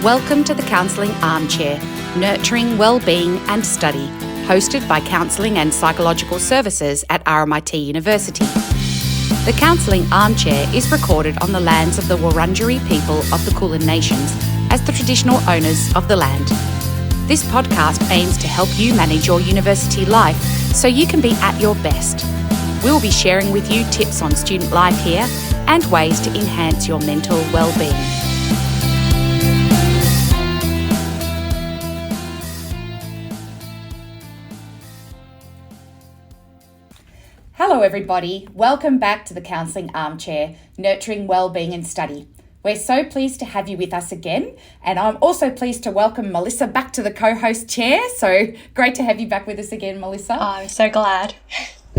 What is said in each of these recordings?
Welcome to the Counselling Armchair, Nurturing Wellbeing and Study, hosted by Counselling and Psychological Services at RMIT University. The Counselling Armchair is recorded on the lands of the Wurundjeri people of the Kulin Nations as the traditional owners of the land. This podcast aims to help you manage your university life so you can be at your best. We'll be sharing with you tips on student life here and ways to enhance your mental well-being. Hello everybody, welcome back to the Counselling Armchair, Nurturing Wellbeing and Study. We're so pleased to have you with us again, and I'm also pleased to welcome Melissa back to the co-host chair, so great to have you back with us again, Melissa. Oh, I'm so glad.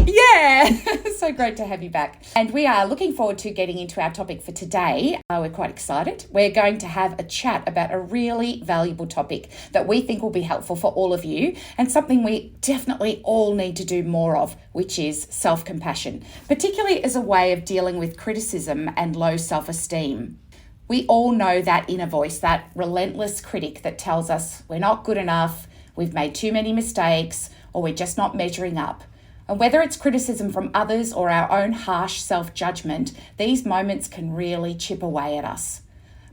Yeah, so great to have you back. And we are looking forward to getting into our topic for today. We're quite excited. We're going to have a chat about a really valuable topic that we think will be helpful for all of you and something we definitely all need to do more of, which is self-compassion, particularly as a way of dealing with criticism and low self-esteem. We all know that inner voice, that relentless critic that tells us we're not good enough, we've made too many mistakes, or we're just not measuring up. And whether it's criticism from others or our own harsh self-judgment, these moments can really chip away at us.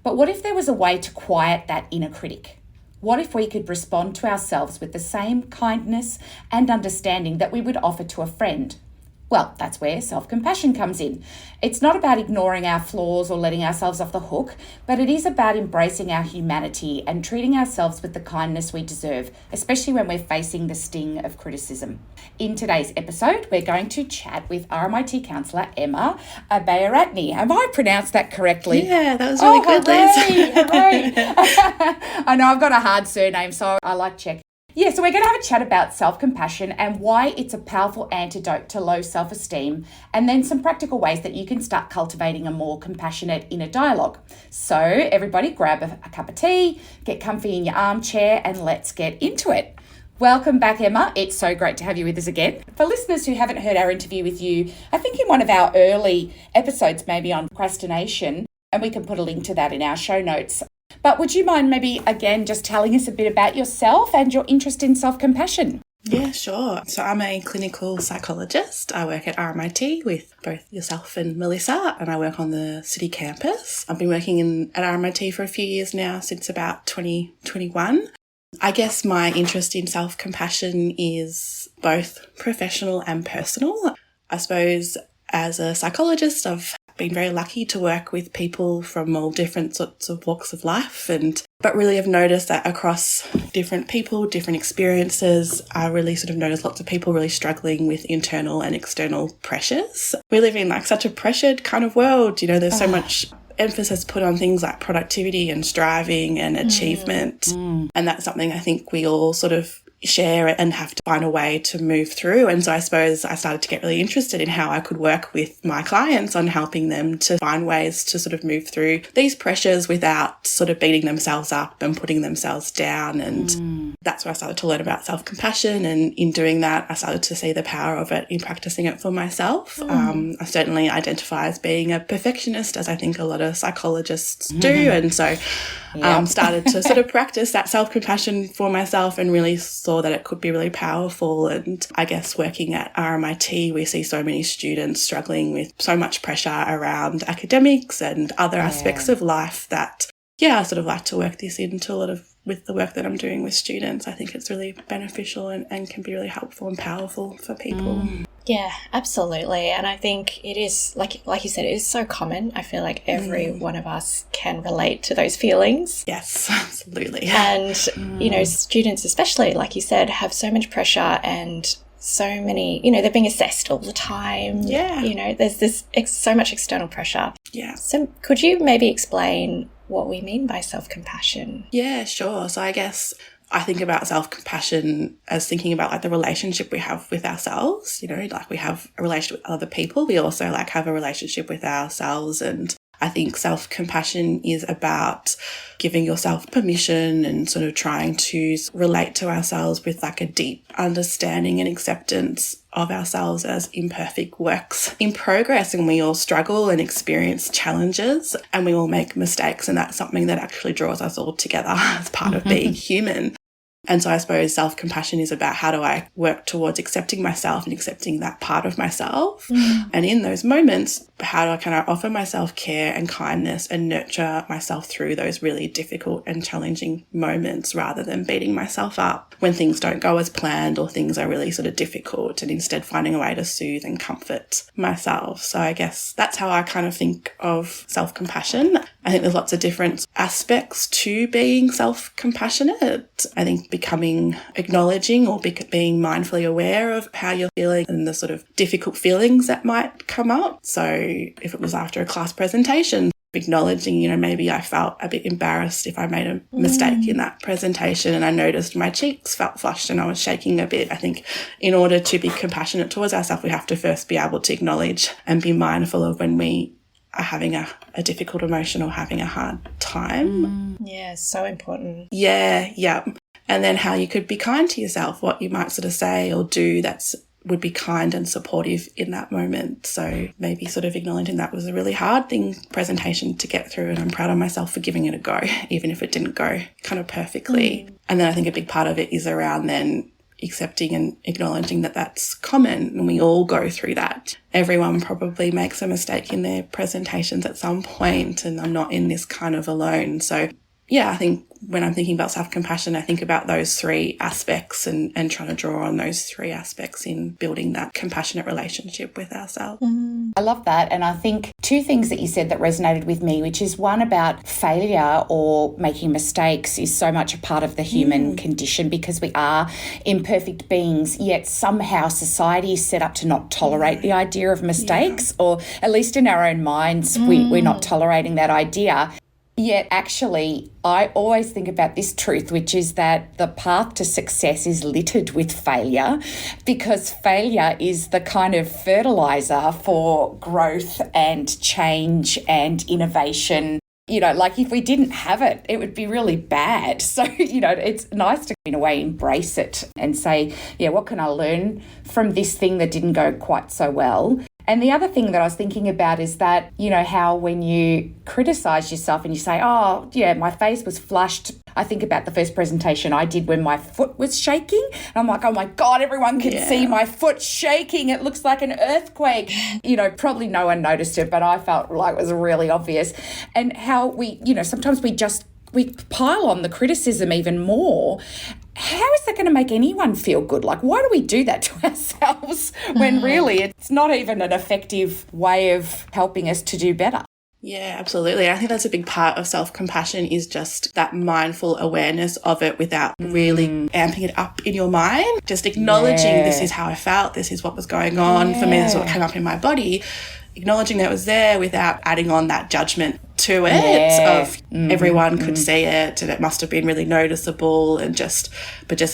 But what if there was a way to quiet that inner critic? What if we could respond to ourselves with the same kindness and understanding that we would offer to a friend? Well, that's where self-compassion comes in. It's not about ignoring our flaws or letting ourselves off the hook, but it is about embracing our humanity and treating ourselves with the kindness we deserve, especially when we're facing the sting of criticism. In today's episode, we're going to chat with RMIT counsellor Emma Abeyaratne. Have I pronounced that correctly? Yeah, that was really good, Liz. Hooray. I know I've got a hard surname, so I like checking. Yeah, so we're going to have a chat about self-compassion and why it's a powerful antidote to low self-esteem, and then some practical ways that you can start cultivating a more compassionate inner dialogue. So everybody grab a cup of tea, get comfy in your armchair, and let's get into it. Welcome back, Emma. It's so great to have you with us again. For listeners who haven't heard our interview with you, I think in one of our early episodes, maybe on procrastination, and we can put a link to that in our show notes. But would you mind maybe, again, just telling us a bit about yourself and your interest in self-compassion? Yeah, sure. So I'm a clinical psychologist. I work at RMIT with both yourself and Melissa, and I work on the city campus. I've been working at RMIT for a few years now, since about 2021. I guess my interest in self-compassion is both professional and personal. I suppose as a psychologist, I've been very lucky to work with people from all different sorts of walks of life, but really have noticed that across different people, different experiences, I really sort of noticed lots of people really struggling with internal and external pressures. We live in such a pressured kind of world, there's so much emphasis put on things like productivity and striving and achievement. And that's something I think we all sort of share and have to find a way to move through. And so I suppose I started to get really interested in how I could work with my clients on helping them to find ways to sort of move through these pressures without sort of beating themselves up and putting themselves down. And that's where I started to learn about self-compassion. And in doing that, I started to see the power of it in practicing it for myself. I certainly identify as being a perfectionist, as I think a lot of psychologists do. And so started to sort of practice that self-compassion for myself and really saw that it could be really powerful. And I guess working at RMIT, we see so many students struggling with so much pressure around academics and other aspects of life that, I sort of like to work this into a lot of with the work that I'm doing with students. I think it's really beneficial and can be really helpful and powerful for people. Yeah, absolutely. And I think it is, like you said, it is so common. I feel like every one of us can relate to those feelings. Yes, absolutely. And, students especially, like you said, have so much pressure and so many, they're being assessed all the time. Yeah. There's this so much external pressure. Yeah. So could you maybe explain what we mean by self-compassion? Yeah, sure. So I guess I think about self-compassion as thinking about the relationship we have with ourselves, we have a relationship with other people. We also have a relationship with ourselves, and I think self-compassion is about giving yourself permission and sort of trying to relate to ourselves with like a deep understanding and acceptance of ourselves as imperfect works in progress. And we all struggle and experience challenges and we all make mistakes. And that's something that actually draws us all together as part of being human. And so I suppose self-compassion is about how do I work towards accepting myself and accepting that part of myself. And in those moments, can I offer myself care and kindness and nurture myself through those really difficult and challenging moments rather than beating myself up when things don't go as planned or things are really sort of difficult, and instead finding a way to soothe and comfort myself. So I guess that's how I kind of think of self-compassion. I think there's lots of different aspects to being self-compassionate. I think acknowledging or being mindfully aware of how you're feeling and the sort of difficult feelings that might come up. So if it was after a class presentation, acknowledging, maybe I felt a bit embarrassed if I made a mistake in that presentation and I noticed my cheeks felt flushed and I was shaking a bit. I think in order to be compassionate towards ourselves, we have to first be able to acknowledge and be mindful of when we are having a difficult emotion or having a hard time. Yeah, so important. Yeah. And then how you could be kind to yourself, what you might sort of say or do would be kind and supportive in that moment. So maybe sort of acknowledging that was a really hard presentation to get through, and I'm proud of myself for giving it a go, even if it didn't go kind of perfectly. And then I think a big part of it is around then accepting and acknowledging that that's common and we all go through that. Everyone probably makes a mistake in their presentations at some point, and I'm not in this kind of alone. So yeah, I think when I'm thinking about self-compassion, I think about those three aspects and trying to draw on those three aspects in building that compassionate relationship with ourselves. I love that. And I think two things that you said that resonated with me, which is one about failure or making mistakes is so much a part of the human condition because we are imperfect beings, yet somehow society is set up to not tolerate the idea of mistakes, or at least in our own minds, we're not tolerating that idea. Yet actually, I always think about this truth, which is that the path to success is littered with failure, because failure is the kind of fertilizer for growth and change and innovation. Like if we didn't have it, it would be really bad. So, it's nice to, in a way, embrace it and say, yeah, what can I learn from this thing that didn't go quite so well? And the other thing that I was thinking about is that, how when you criticize yourself and you say, oh, yeah, my face was flushed. I think about the first presentation I did when my foot was shaking. And I'm like, oh my God, everyone can see my foot shaking. It looks like an earthquake. Probably no one noticed it, but I felt like it was really obvious. And how we, sometimes we pile on the criticism even more. How is that going to make anyone feel good? Like, why do we do that to ourselves when really it's not even an effective way of helping us to do better? Yeah, absolutely. I think that's a big part of self-compassion, is just that mindful awareness of it without really amping it up in your mind. Just acknowledging this is how I felt, this is what was going on for me, this is what came up in my body. Acknowledging that it was there without adding on that judgment to it of everyone could see it and it must have been really noticeable, and just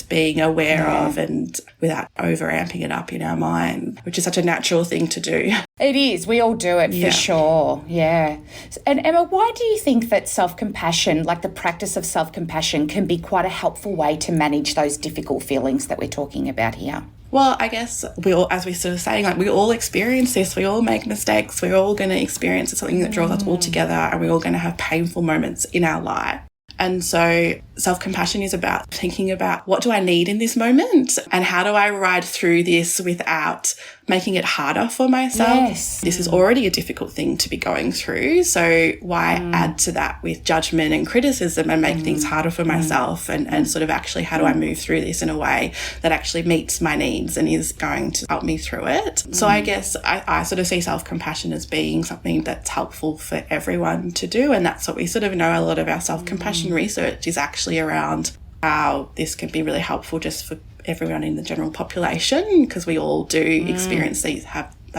being aware of, and without over amping it up in our mind, which is such a natural thing to do. It is. We all do it for sure. Yeah. And Emma, why do you think that self-compassion, like the practice of self-compassion, can be quite a helpful way to manage those difficult feelings that we're talking about here? Well, I guess we all, as we sort of saying, like we all experience this. We all make mistakes. We're all going to experience something that draws us all together, and we're all going to have painful moments in our life. And so self-compassion is about thinking about, what do I need in this moment and how do I ride through this without making it harder for myself? Yes. This is already a difficult thing to be going through. So why add to that with judgment and criticism and make things harder for myself, and sort of actually how do I move through this in a way that actually meets my needs and is going to help me through it? So I guess I sort of see self-compassion as being something that's helpful for everyone to do. And that's what we sort of know. A lot of our self-compassion research is actually around how this can be really helpful just for everyone in the general population, because we all do experience these,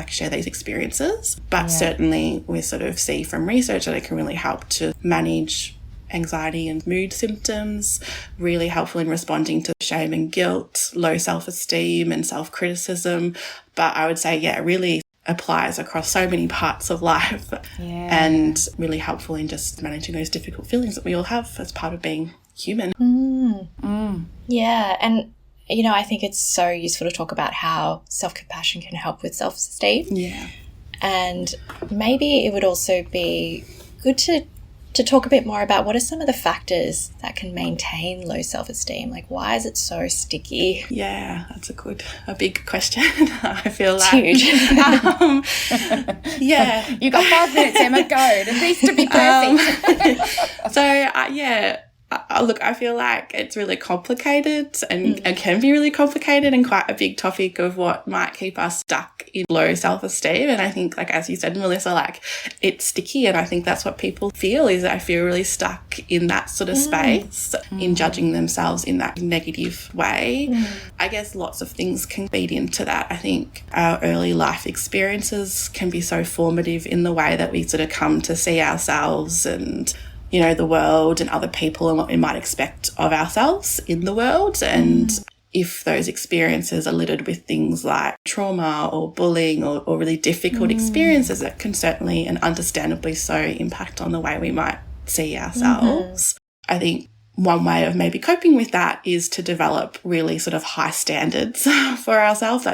share these experiences. But certainly we sort of see from research that it can really help to manage anxiety and mood symptoms, really helpful in responding to shame and guilt, low self-esteem and self-criticism. But I would say, really applies across so many parts of life and really helpful in just managing those difficult feelings that we all have as part of being human. Yeah, and I think it's so useful to talk about how self-compassion can help with self-esteem. Yeah. And maybe it would also be good to talk a bit more about what are some of the factors that can maintain low self-esteem? Like, why is it so sticky? Yeah, that's a big question. I feel It's like huge. Yeah. You got 5 minutes, Emma. Go. It needs to be perfect. Look, I feel like it's really complicated and can be really complicated and quite a big topic of what might keep us stuck in low self-esteem. And I think, like, as you said, Melissa, like, it's sticky. And I think that's what people feel, is I feel really stuck in that sort of space, in judging themselves in that negative way. I guess lots of things can feed into that. I think our early life experiences can be so formative in the way that we sort of come to see ourselves and the world and other people and what we might expect of ourselves in the world. And if those experiences are littered with things like trauma or bullying or really difficult experiences, that can certainly and understandably so impact on the way we might see ourselves. I think one way of maybe coping with that is to develop really sort of high standards for ourselves. So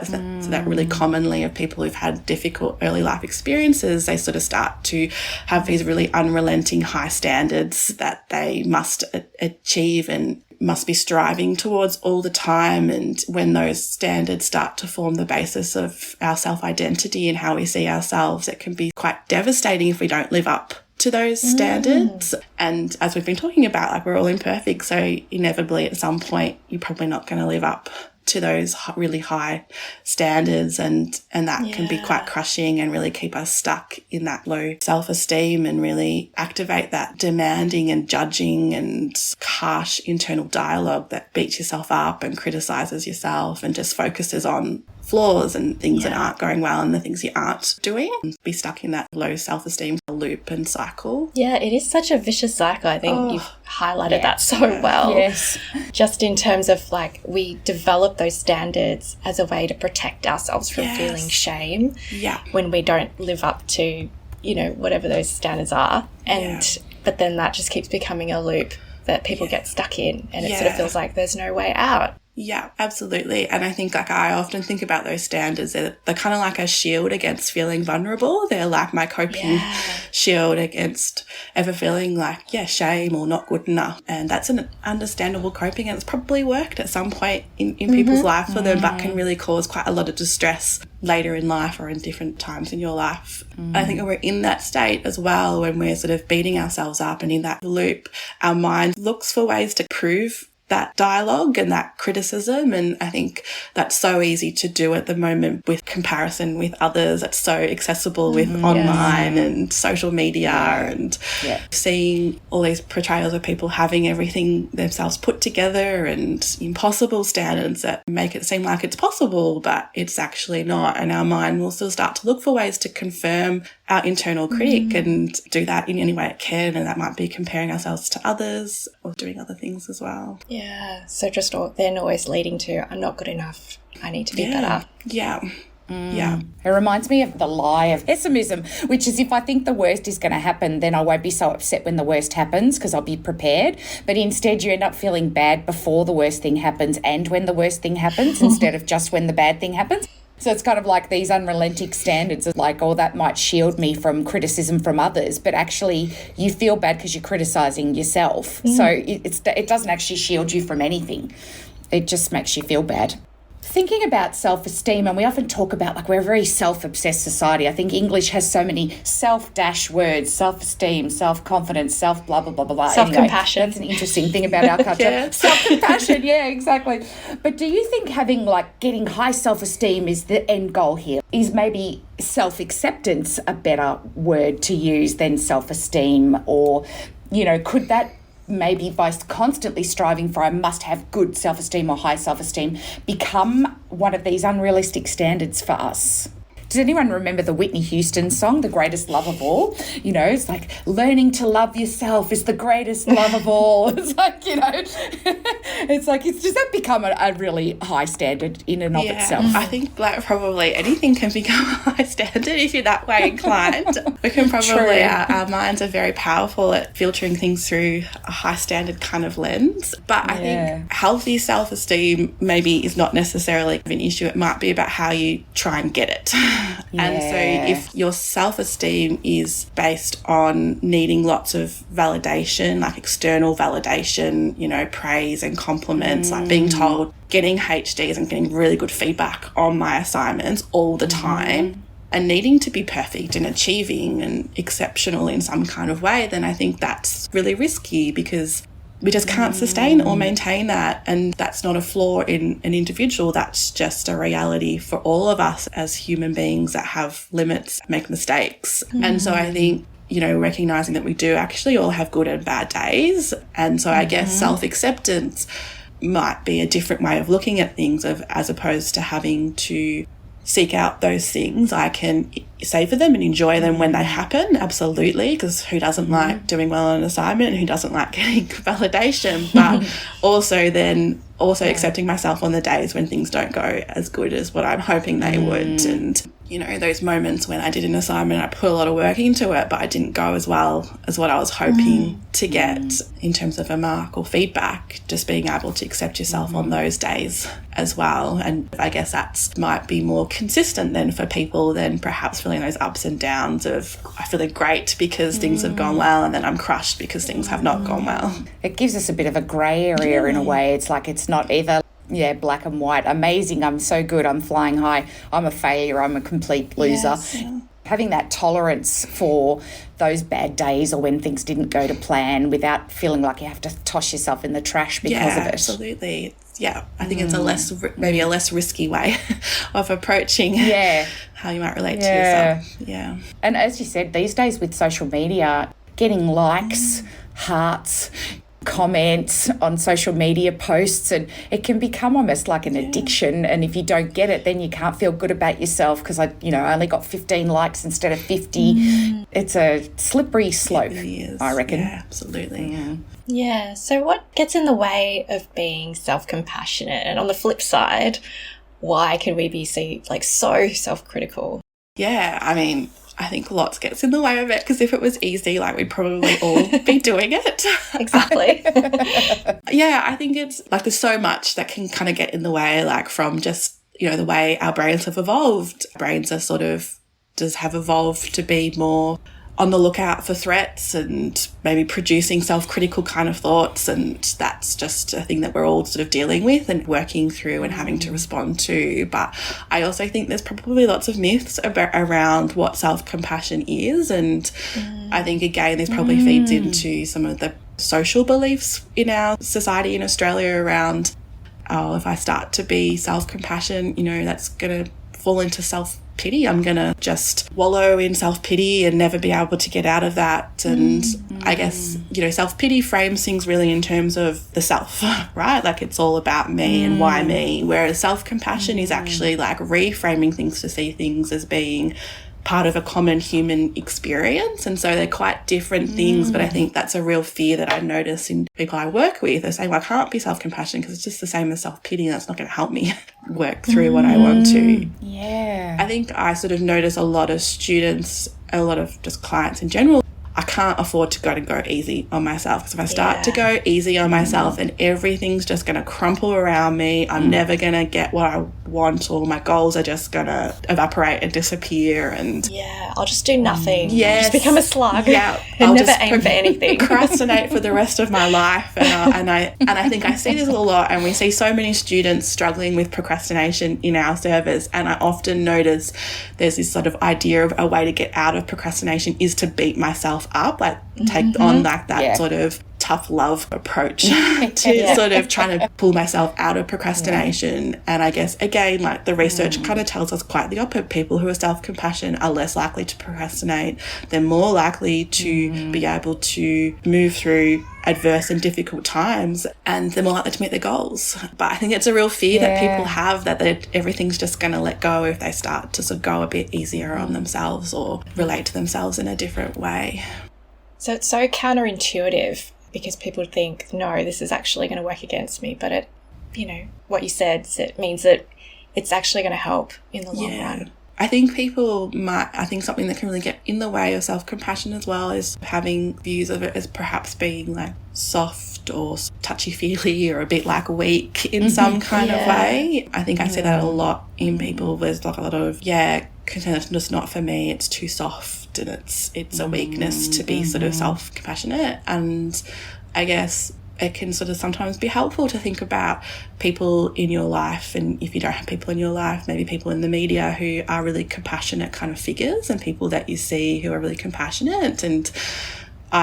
that really commonly of people who've had difficult early life experiences, they sort of start to have these really unrelenting high standards that they must achieve and must be striving towards all the time. And when those standards start to form the basis of our self-identity and how we see ourselves, it can be quite devastating if we don't live up to those standards. And as we've been talking about, like, we're all imperfect, so inevitably at some point you're probably not going to live up to those really high standards, and that can be quite crushing and really keep us stuck in that low self-esteem and really activate that demanding and judging and harsh internal dialogue that beats yourself up and criticises yourself and just focuses on flaws and things that aren't going well and the things you aren't doing. Be stuck in that low self-esteem loop and cycle. Yeah, it is such a vicious cycle. I think you've highlighted that so well. Yes. Just in terms of, like, we develop those standards as a way to protect ourselves from feeling shame when we don't live up to, whatever those standards are. But then that just keeps becoming a loop that people get stuck in, and it sort of feels like there's no way out. Yeah, absolutely. And I think, like, I often think about those standards. They're kind of like a shield against feeling vulnerable. They're like my coping shield against ever feeling like, shame or not good enough. And that's an understandable coping, and it's probably worked at some point in people's life for them, but can really cause quite a lot of distress later in life or in different times in your life. And I think when we're in that state as well, when we're sort of beating ourselves up and in that loop, our mind looks for ways to prove that dialogue and that criticism. And I think that's so easy to do at the moment with comparison with others. It's so accessible with online and social media and seeing all these portrayals of people having everything themselves put together and impossible standards that make it seem like it's possible, but it's actually not. And our mind will still start to look for ways to confirm our internal critic and do that in any way it can. And that might be comparing ourselves to others or doing other things as well. Yeah, so just then always leading to, I'm not good enough, I need to be better. Yeah. Yeah. It reminds me of the lie of pessimism, which is if I think the worst is going to happen, then I won't be so upset when the worst happens because I'll be prepared. But instead you end up feeling bad before the worst thing happens and when the worst thing happens instead of just when the bad thing happens. So it's kind of like these unrelenting standards of like, oh, that might shield me from criticism from others, but actually you feel bad because you're criticising yourself. So it doesn't actually shield you from anything. It just makes you feel bad. Thinking about self-esteem, and we often talk about like we're a very self-obsessed society. I think English has so many self-dash words, self-esteem, self-confidence, self-blah, blah, blah, blah, blah. Self-compassion. Anyway, that's an interesting thing about our culture. Self-compassion, yeah, exactly. But do you think getting high self-esteem is the end goal here? Is maybe self-acceptance a better word to use than self-esteem? Or, could that maybe by constantly striving for I must have good self-esteem or high self-esteem become one of these unrealistic standards for us? Does anyone remember the Whitney Houston song, The Greatest Love of All? You know, it's like learning to love yourself is the greatest love of all. It's like, you know, it's like, does that become a really high standard in and of itself? I think like probably anything can become a high standard if you're that way inclined. We can probably, our minds are very powerful at filtering things through a high standard kind of lens. But I think healthy self-esteem maybe is not necessarily an issue. It might be about how you try and get it. And so if your self-esteem is based on needing lots of validation, like external validation, you know, praise and compliments, like being told, getting HDs and getting really good feedback on my assignments all the time, and needing to be perfect and achieving and exceptional in some kind of way, then I think that's really risky, because we just can't sustain or maintain that. And that's not a flaw in an individual. That's just a reality for all of us as human beings that have limits, make mistakes. And so I think, you know, recognizing that we do actually all have good and bad days. And so I guess self-acceptance might be a different way of looking at things, as opposed to having to seek out those things. I can savor them and enjoy them when they happen, absolutely, because who doesn't like doing well on an assignment and who doesn't like getting validation? But also accepting myself on the days when things don't go as good as what I'm hoping they would. And, you know, those moments when I did an assignment, I put a lot of work into it, but I didn't go as well as what I was hoping to get in terms of a mark or feedback, just being able to accept yourself on those days as well. And I guess that might be more consistent then for people than perhaps feeling those ups and downs of, I feel great because things have gone well, and then I'm crushed because things have not gone well. It gives us a bit of a grey area in a way. It's like it's not either black and white, amazing, I'm so good, I'm flying high, I'm a failure, I'm a complete loser. Having that tolerance for those bad days or when things didn't go to plan without feeling like you have to toss yourself in the trash because of it. Absolutely. I think it's maybe a less risky way of approaching how you might relate to yourself. And as you said, these days with social media, getting likes, hearts, comments on social media posts, and it can become almost like an addiction. And if you don't get it, then you can't feel good about yourself because I only got 15 likes instead of 50. It's a slippery slope, I reckon. Yeah, absolutely. Yeah. So what gets in the way of being self-compassionate? And on the flip side, why can we be so self-critical? Yeah, I mean, I think lots gets in the way of it, because if it was easy, like, we'd probably all be doing it. Exactly. I think it's like there's so much that can kind of get in the way, like from just, you know, the way our brains have evolved. Brains are have evolved to be more on the lookout for threats and maybe producing self-critical kind of thoughts, and that's just a thing that we're all sort of dealing with and working through and having to respond to. But I also think there's probably lots of myths around what self-compassion is, and I think again this probably feeds into some of the social beliefs in our society in Australia around, if I start to be self-compassion, you know, that's going to fall into self-pity. I'm going to just wallow in self-pity and never be able to get out of that. And I guess, you know, self-pity frames things really in terms of the self, right? Like it's all about me and why me. Whereas self-compassion is actually like reframing things to see things as being part of a common human experience. And so they're quite different things, but I think that's a real fear that I notice in people I work with. They're saying, well, I can't be self-compassionate because it's just the same as self-pity, and that's not going to help me work through what I want to. Yeah. I think I sort of notice a lot of students, a lot of just clients in general, I can't afford to go easy on myself, because if I start to go easy on myself and everything's just going to crumple around me, I'm never going to get what I want, or my goals are just going to evaporate and disappear. And I'll just do nothing. Just become a slug. And I'll never aim for anything. Procrastinate for the rest of my life. And I think I see this a lot, and we see so many students struggling with procrastination in our service. And I often notice there's this sort of idea of a way to get out of procrastination is to beat myself up, like take on like that sort of tough love approach to sort of trying to pull myself out of procrastination. And I guess, again, like the research kind of tells us quite the opposite. People who are self-compassion are less likely to procrastinate. They're more likely to be able to move through adverse and difficult times, and they're more likely to meet their goals. But I think it's a real fear that people have, that everything's just going to let go if they start to sort of go a bit easier on themselves or relate to themselves in a different way. So it's so counterintuitive, because people think, no, this is actually going to work against me. But it, you know, what you said, it means that it's actually going to help in the long run. I think something that can really get in the way of self-compassion as well is having views of it as perhaps being like soft or touchy-feely or a bit like weak in some kind of way. I think I see that a lot in people. There's like a lot of, content's just not for me, it's too soft, and it's a weakness to be sort of self-compassionate. And I guess it can sort of sometimes be helpful to think about people in your life, and if you don't have people in your life, maybe people in the media who are really compassionate kind of figures, and people that you see who are really compassionate. And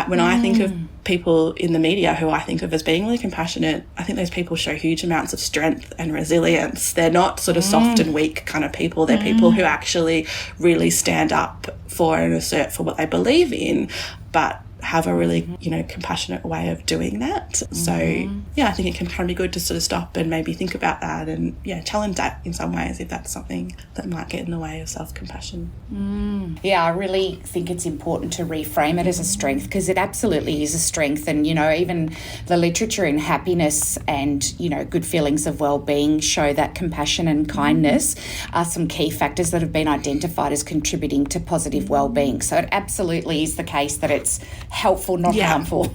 when I think of people in the media who I think of as being really compassionate, I think those people show huge amounts of strength and resilience. They're not sort of soft and weak kind of people. They're people who actually really stand up for and assert for what they believe in, but have a really, compassionate way of doing that. So, I think it can kind of be good to sort of stop and maybe think about that and, challenge that in some ways if that's something that might get in the way of self-compassion. Yeah, I really think it's important to reframe it as a strength, because it absolutely is a strength. And, even the literature in happiness and, good feelings of well-being show that compassion and kindness are some key factors that have been identified as contributing to positive well-being. So it absolutely is the case that it's helpful, not harmful.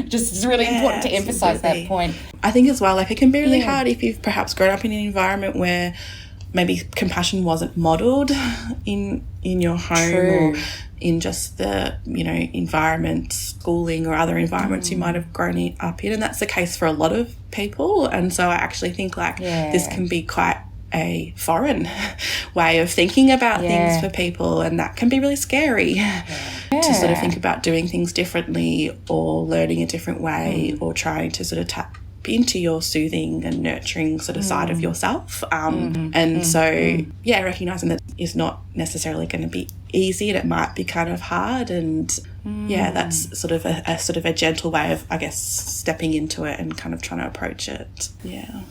Just it's really important to emphasise that point. I think as well, like it can be really hard if you've perhaps grown up in an environment where maybe compassion wasn't modelled in your home or in just the, environment, schooling or other environments you might have grown up in. And that's the case for a lot of people. And so I actually think this can be quite a foreign way of thinking about things for people, and that can be really scary to sort of think about doing things differently or learning a different way or trying to sort of tap into your soothing and nurturing sort of side of yourself. Recognising that is not necessarily going to be easy, and it might be kind of hard, and that's sort of a gentle way of, I guess, stepping into it and kind of trying to approach it. Yeah,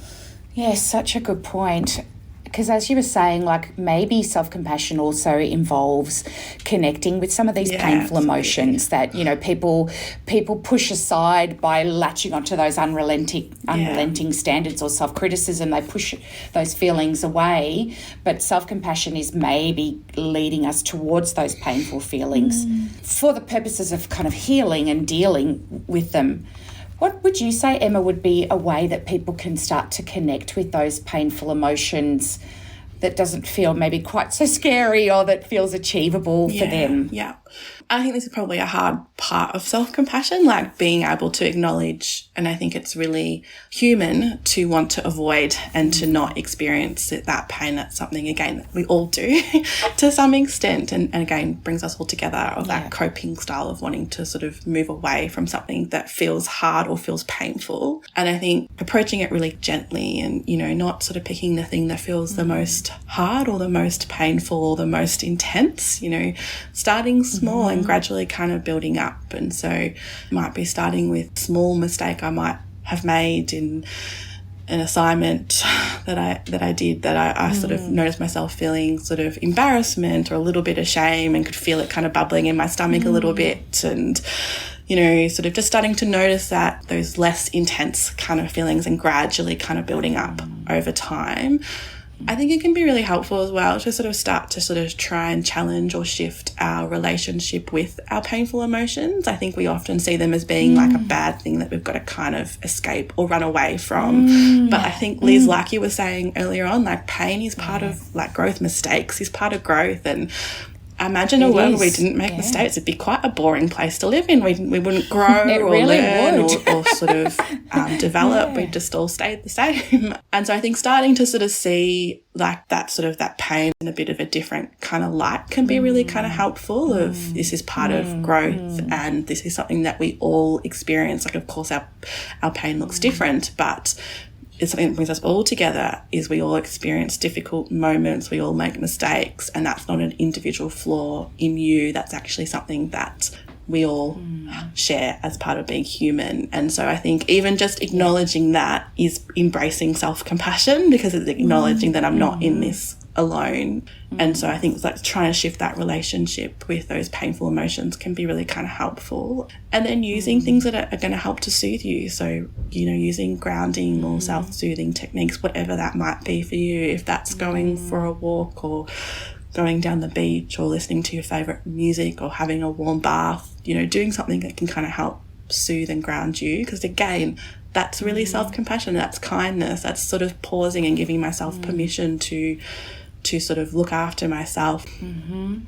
such a good point. Because as you were saying, like maybe self-compassion also involves connecting with some of these painful emotions that, people push aside by latching onto those unrelenting standards or self-criticism. They push those feelings away, but self-compassion is maybe leading us towards those painful feelings for the purposes of kind of healing and dealing with them. What would you say, Emma, would be a way that people can start to connect with those painful emotions that doesn't feel maybe quite so scary or that feels achievable for them? Yeah. I think this is probably a hard part of self-compassion, like being able to acknowledge, and I think it's really human to want to avoid and to not experience that pain. That's something, again, that we all do to some extent, and again, brings us all together, of that coping style of wanting to sort of move away from something that feels hard or feels painful. And I think approaching it really gently and, not sort of picking the thing that feels the most hard or the most painful or the most intense, starting small and gradually kind of building up. And so might be starting with small mistake I might have made in an assignment that I did, that I sort of noticed myself feeling sort of embarrassment or a little bit of shame, and could feel it kind of bubbling in my stomach a little bit, and sort of just starting to notice that those less intense kind of feelings and gradually kind of building up over time. I think it can be really helpful as well to sort of start to sort of try and challenge or shift our relationship with our painful emotions. I think we often see them as being like a bad thing that we've got to kind of escape or run away from. But I think, Liz, like you were saying earlier on, like pain is part of like growth, mistakes is part of growth, and imagine a world where we didn't make mistakes. It'd be quite a boring place to live in. We wouldn't grow or really learn or sort of develop. We'd just all stay the same. And so I think starting to sort of see like that sort of that pain in a bit of a different kind of light can be really kind of helpful of this is part of growth and this is something that we all experience. Like, of course, our pain looks different, but it's something that brings us all together is we all experience difficult moments, we all make mistakes, and that's not an individual flaw in you. That's actually something that we all share as part of being human. And so I think even just acknowledging that is embracing self-compassion, because it's acknowledging that I'm not in this alone. And so I think like trying to shift that relationship with those painful emotions can be really kind of helpful. And then using things that are going to help to soothe you. So, you know, using grounding or self-soothing techniques, whatever that might be for you, if that's going for a walk or going down the beach or listening to your favourite music or having a warm bath, you know, doing something that can kind of help soothe and ground you. Because again, that's really self-compassion, that's kindness, that's sort of pausing and giving myself permission to sort of look after myself.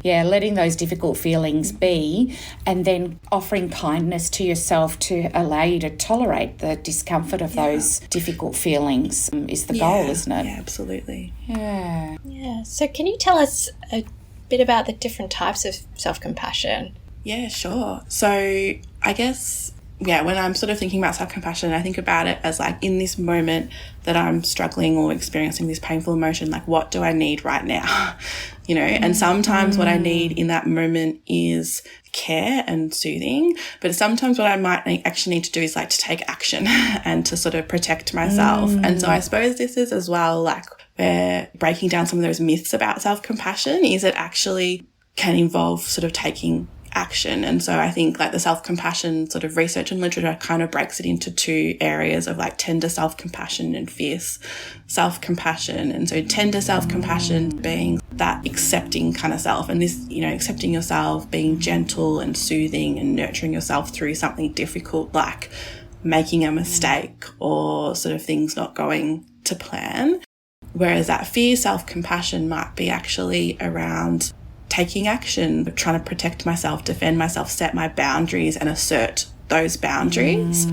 Yeah, letting those difficult feelings be and then offering kindness to yourself to allow you to tolerate the discomfort of those difficult feelings is the goal, isn't it? Yeah, absolutely. Yeah. Yeah. So can you tell us a bit about the different types of self-compassion? Yeah, sure. So I guess, when I'm sort of thinking about self-compassion, I think about it as like in this moment that I'm struggling or experiencing this painful emotion, like what do I need right now? You know, and sometimes what I need in that moment is care and soothing, but sometimes what I might actually need to do is like to take action and to sort of protect myself. And so I suppose this is as well like where breaking down some of those myths about self-compassion is it actually can involve sort of taking action. And so I think like the self-compassion sort of research and literature kind of breaks it into two areas of like tender self-compassion and fierce self-compassion. And so tender self-compassion being that accepting kind of self, and this, you know, accepting yourself, being gentle and soothing and nurturing yourself through something difficult like making a mistake or sort of things not going to plan. Whereas that fierce self-compassion might be actually around taking action, trying to protect myself, defend myself, set my boundaries and assert those boundaries.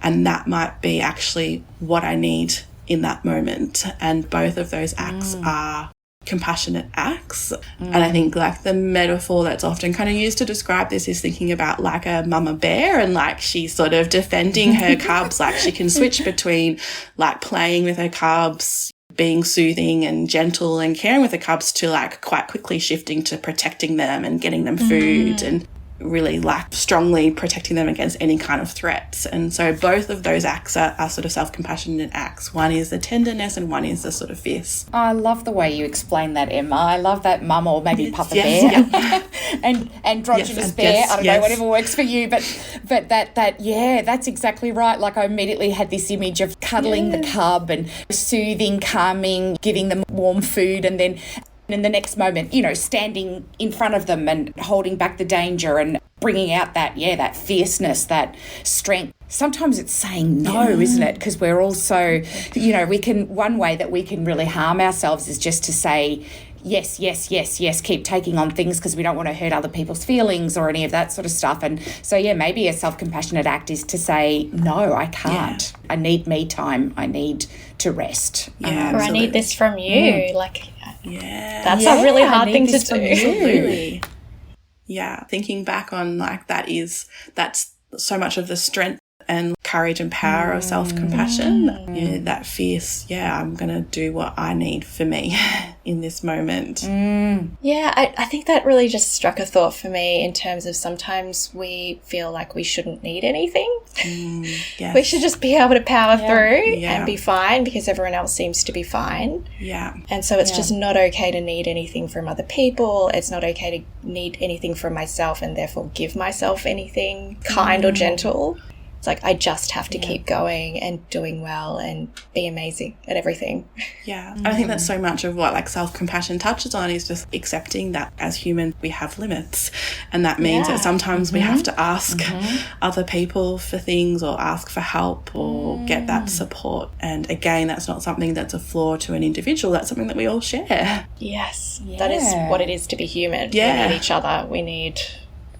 And that might be actually what I need in that moment. And both of those acts are compassionate acts. And I think like the metaphor that's often kind of used to describe this is thinking about like a mama bear and like she's sort of defending her cubs, like she can switch between like playing with her cubs, being soothing and gentle and caring with the cubs to like quite quickly shifting to protecting them and getting them food and really like strongly protecting them against any kind of threats. And so both of those acts are sort of self-compassionate acts. One is the tenderness and one is the sort of fierce. I love the way you explain that, Emma. I love that mum or maybe papa bear and androgynous bear. I don't know, whatever works for you. But that's exactly right. Like I immediately had this image of cuddling the cub and soothing, calming, giving them warm food, and then in the next moment, you know, standing in front of them and holding back the danger and bringing out that fierceness, that strength. Sometimes it's saying no, isn't it? Because we're also, you know, one way that we can really harm ourselves is just to say yes, keep taking on things because we don't want to hurt other people's feelings or any of that sort of stuff. And so, maybe a self-compassionate act is to say, no, I can't. I need me time. I need to rest. Or I need this from you. That's a really hard thing to do. Absolutely. Yeah. Thinking back on like that's so much of the strength and courage and power of self-compassion. That fierce, I'm going to do what I need for me in this moment. Yeah, I think that really just struck a thought for me in terms of sometimes we feel like we shouldn't need anything. We should just be able to power through and be fine because everyone else seems to be fine. Yeah. And so it's just not okay to need anything from other people. It's not okay to need anything from myself and therefore give myself anything kind or gentle. It's like, I just have to keep going and doing well and be amazing at everything. Yeah. And I think that's so much of what like self-compassion touches on, is just accepting that as humans we have limits. And that means that sometimes we have to ask other people for things, or ask for help, or get that support. And again, that's not something that's a flaw to an individual. That's something that we all share. Yes. That is what it is to be human. Yeah. We need each other. We need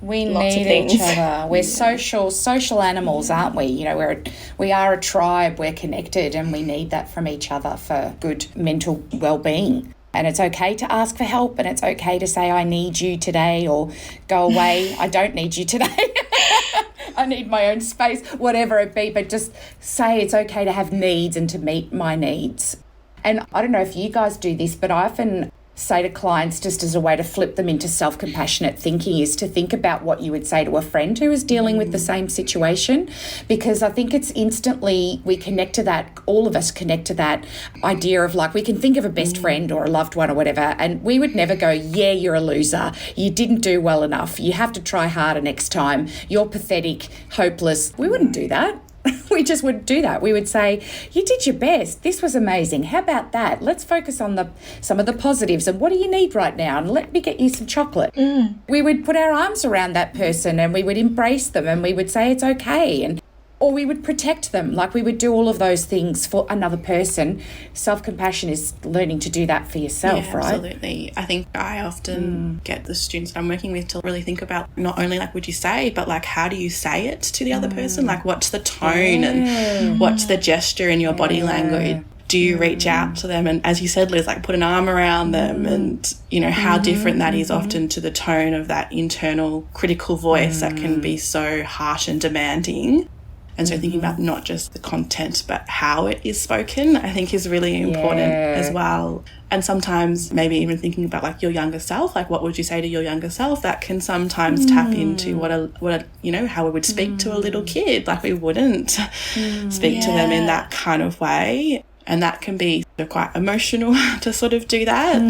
lots of things. Each other. We're social animals, aren't we? You know, we are a tribe. We're connected, and we need that from each other for good mental well-being. And it's okay to ask for help, and it's okay to say, I need you today, or go away, I don't need you today. I need my own space, whatever it be. But just say it's okay to have needs and to meet my needs. And I don't know if you guys do this, but I often say to clients, just as a way to flip them into self-compassionate thinking, is to think about what you would say to a friend who is dealing with the same situation, because I think it's instantly we connect to that, all of us connect to that idea of like, we can think of a best friend or a loved one or whatever, and we would never go, yeah, you're a loser, you didn't do well enough, you have to try harder next time, you're pathetic, hopeless. We wouldn't do that. We just wouldn't do that. We would say, you did your best. This was amazing. How about that? Let's focus on some of the positives, and what do you need right now? And let me get you some chocolate. We would put our arms around that person, and we would embrace them, and we would say it's okay. Or we would protect them, like we would do all of those things for another person. Self-compassion is learning to do that for yourself, right? Absolutely. I think I often get the students that I'm working with to really think about not only like would you say, but like how do you say it to the other person? Like what's the tone and what's the gesture in your body language? Do you reach out to them and, as you said, Liz, like put an arm around them, and, you know, how different that is often to the tone of that internal critical voice that can be so harsh and demanding. And so thinking about not just the content, but how it is spoken, I think is really important as well. And sometimes maybe even thinking about like your younger self, like what would you say to your younger self? That can sometimes tap into what a you know, how we would speak to a little kid. Like we wouldn't speak to them in that kind of way. And that can be quite emotional to sort of do that.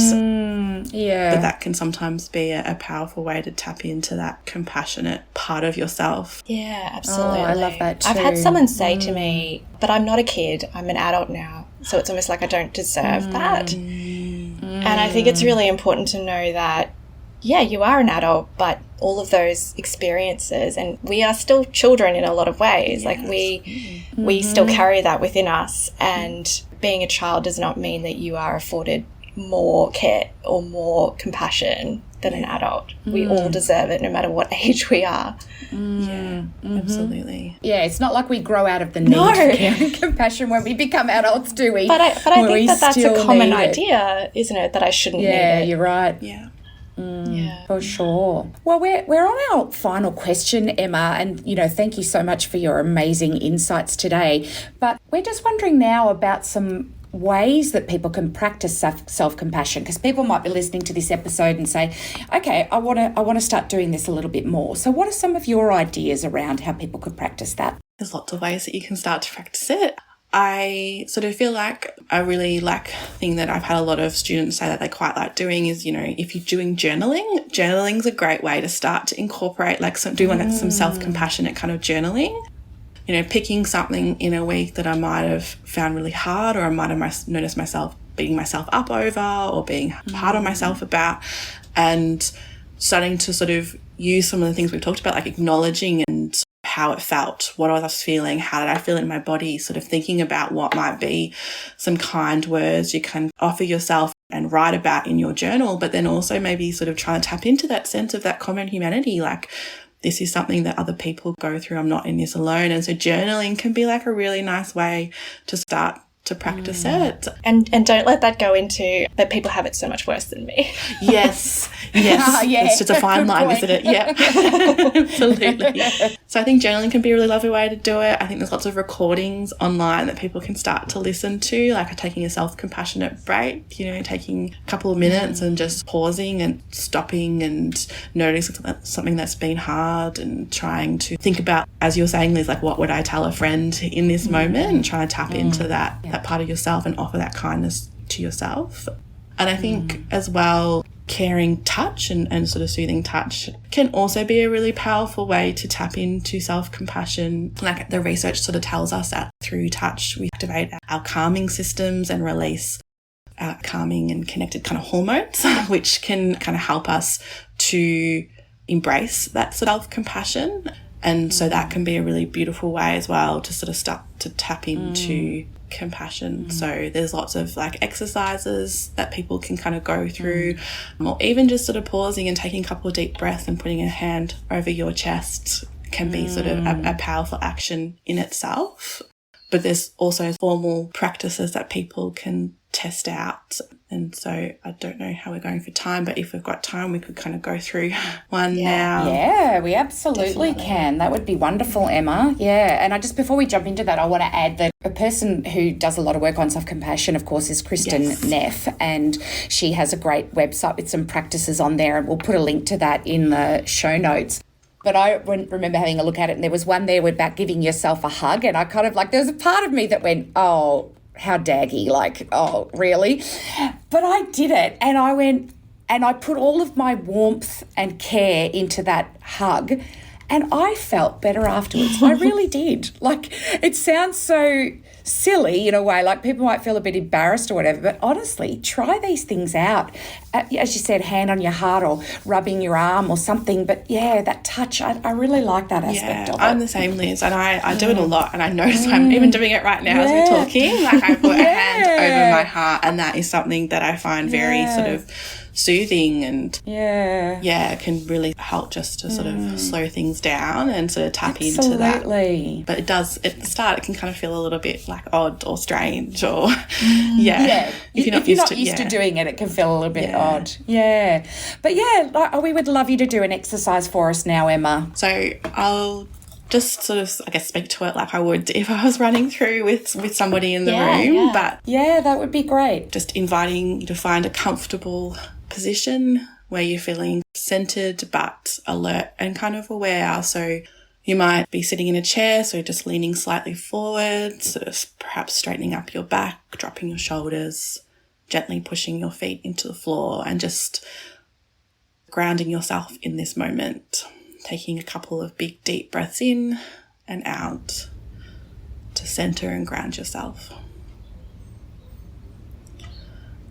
But that can sometimes be a powerful way to tap into that compassionate part of yourself. Yeah, absolutely. Oh, I love that too. I've had someone say to me, but I'm not a kid, I'm an adult now. So it's almost like I don't deserve that. And I think it's really important to know that, yeah, you are an adult, but all of those experiences, and we are still children in a lot of ways. Like we still carry that within us, and being a child does not mean that you are afforded more care or more compassion than an adult. We all deserve it, no matter what age we are. Yeah, absolutely. Yeah, it's not like we grow out of the need for care and compassion when we become adults, do we? But I think that's a common idea, isn't it? That I shouldn't need it. Yeah, you're right. Yeah. Yeah, for sure. Well, we're on our final question, Emma, and thank you so much for your amazing insights today. But we're just wondering now about some ways that people can practice self-compassion, because people might be listening to this episode and say, okay, I want to start doing this a little bit more. So what are some of your ideas around how people could practice that? There's lots of ways that you can start to practice it. I sort of feel like a really thing that I've had a lot of students say that they quite like doing is, if you're doing journaling's a great way to start to incorporate some self-compassionate kind of journaling. Picking something in a week that I might have found really hard, or I might have noticed myself beating myself up over or being hard on myself about, and starting to sort of use some of the things we've talked about, like acknowledging and how it felt, what I was feeling, how did I feel in my body, sort of thinking about what might be some kind words you can offer yourself and write about in your journal, but then also maybe sort of trying to tap into that sense of that common humanity, like this is something that other people go through, I'm not in this alone. And so journaling can be like a really nice way to start to practice it. And don't let that go into that people have it so much worse than me. Yes. It's just a fine line, isn't it? Yeah, absolutely. So I think journaling can be a really lovely way to do it. I think there's lots of recordings online that people can start to listen to, like taking a self-compassionate break, taking a couple of minutes and just pausing and stopping and noticing something that's been hard, and trying to think about, as you're saying, Liz, like what would I tell a friend in this moment, and try to tap into that part of yourself and offer that kindness to yourself. And I think as well, caring touch and sort of soothing touch can also be a really powerful way to tap into self-compassion. Like the research sort of tells us that through touch, we activate our calming systems and release our calming and connected kind of hormones, which can kind of help us to embrace that self-compassion. And so that can be a really beautiful way as well to sort of start to tap into compassion. So there's lots of like exercises that people can kind of go through, or even just sort of pausing and taking a couple of deep breaths and putting a hand over your chest can be sort of a powerful action in itself. But there's also formal practices that people can test out. And so I don't know how we're going for time, but if we've got time, we could kind of go through one now. Yeah, we absolutely can. That would be wonderful, Emma. Yeah. And before we jump into that, I want to add that a person who does a lot of work on self-compassion, of course, is Kristen Neff. And she has a great website with some practices on there. And we'll put a link to that in the show notes. But I remember having a look at it, and there was one there about giving yourself a hug. And I kind of there was a part of me that went, oh, how daggy, oh, really? But I did it, and I went, and I put all of my warmth and care into that hug, and I felt better afterwards. I really did. It sounds so silly in a way, people might feel a bit embarrassed or whatever, but honestly, try these things out. As you said, hand on your heart or rubbing your arm or something, but yeah, that touch, I really like that aspect of it. I'm the same, Liz, and I do it a lot, and I notice I'm even doing it right now as we're talking. I put a hand over my heart, and that is something that I find very sort of soothing and can really help just to sort of slow things down and sort of tap into that. But it does, at the start, it can kind of feel a little bit odd or strange or if you're not used to doing it, it can feel a little bit odd. But we would love you to do an exercise for us now, Emma. So I'll just sort of, speak to it like I would if I was running through with somebody in the room. But that would be great. Just inviting you to find a comfortable position where you're feeling centered but alert and kind of aware. So you might be sitting in a chair, so just leaning slightly forward, sort of perhaps straightening up your back, dropping your shoulders, gently pushing your feet into the floor, and just grounding yourself in this moment, taking a couple of big deep breaths in and out to center and ground yourself.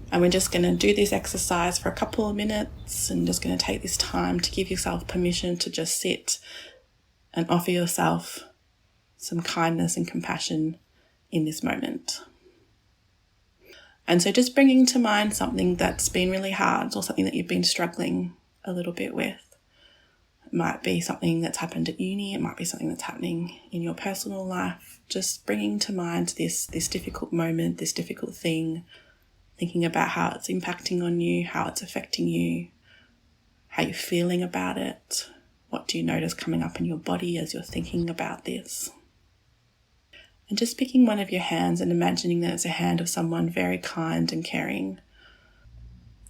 And we're just going to do this exercise for a couple of minutes, and just going to take this time to give yourself permission to just sit and offer yourself some kindness and compassion in this moment. And so just bringing to mind something that's been really hard or something that you've been struggling a little bit with. It might be something that's happened at uni. It might be something that's happening in your personal life. Just bringing to mind this difficult moment, this difficult thing, thinking about how it's impacting on you, how it's affecting you, how you're feeling about it. What do you notice coming up in your body as you're thinking about this? And just picking one of your hands and imagining that it's a hand of someone very kind and caring.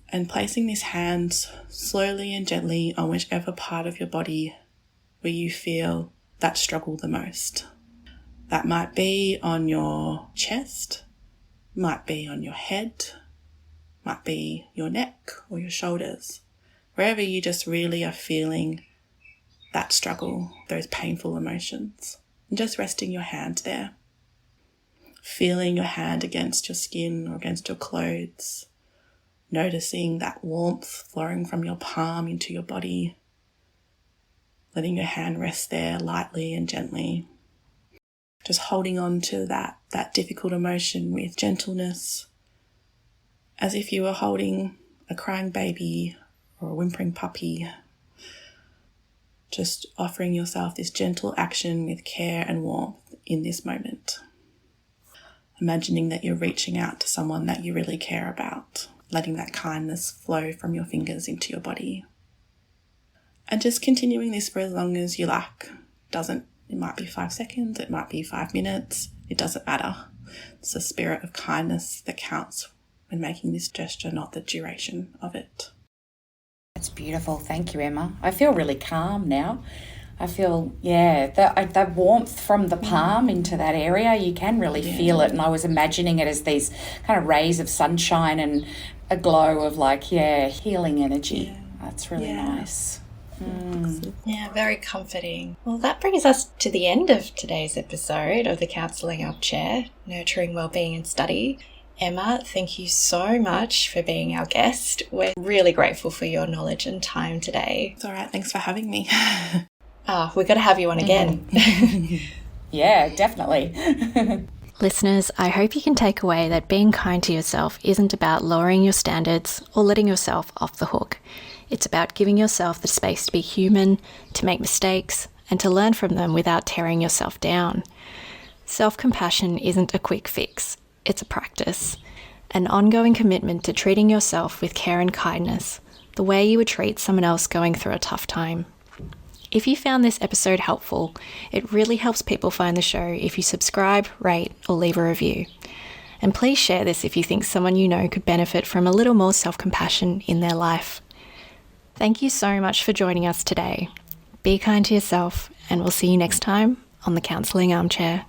And placing this hand slowly and gently on whichever part of your body where you feel that struggle the most. That might be on your chest, might be on your head, might be your neck or your shoulders. Wherever you just really are feeling that struggle, those painful emotions. And just resting your hand there. Feeling your hand against your skin or against your clothes. Noticing that warmth flowing from your palm into your body. Letting your hand rest there lightly and gently. Just holding on to that difficult emotion with gentleness, as if you were holding a crying baby or a whimpering puppy. Just offering yourself this gentle action with care and warmth in this moment. Imagining that you're reaching out to someone that you really care about, letting that kindness flow from your fingers into your body. And just continuing this for as long as you like. It might be 5 seconds, it might be 5 minutes, it doesn't matter. It's the spirit of kindness that counts when making this gesture, not the duration of it. That's beautiful. Thank you, Emma. I feel really calm now. I feel, that warmth from the palm into that area, you can really feel it. And I was imagining it as these kind of rays of sunshine and a glow of healing energy. That's really nice. Yeah, very comforting. Well, that brings us to the end of today's episode of the Counselling Armchair, Nurturing Wellbeing and Study. Emma, thank you so much for being our guest. We're really grateful for your knowledge and time today. It's all right. Thanks for having me. We've got to have you on again. Yeah, definitely. Listeners, I hope you can take away that being kind to yourself isn't about lowering your standards or letting yourself off the hook. It's about giving yourself the space to be human, to make mistakes, and to learn from them without tearing yourself down. Self-compassion isn't a quick fix. It's a practice, an ongoing commitment to treating yourself with care and kindness, the way you would treat someone else going through a tough time. If you found this episode helpful, it really helps people find the show if you subscribe, rate, or leave a review. And please share this if you think someone you know could benefit from a little more self-compassion in their life. Thank you so much for joining us today. Be kind to yourself, and we'll see you next time on the Counselling Armchair.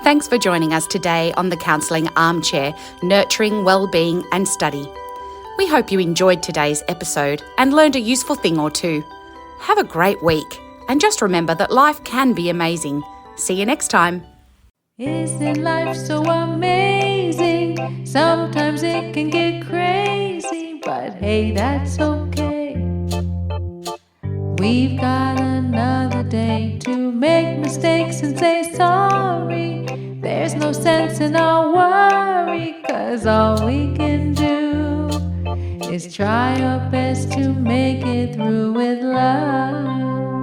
Thanks for joining us today on the Counselling Armchair, Nurturing Wellbeing and Study. We hope you enjoyed today's episode and learned a useful thing or two. Have a great week, and just remember that life can be amazing. See you next time. Isn't life so amazing? Sometimes it can get crazy, but hey, that's okay. We've got another day to make mistakes and say sorry. There's no sense in our worry, 'cause all we can do is try our best to make it through with love.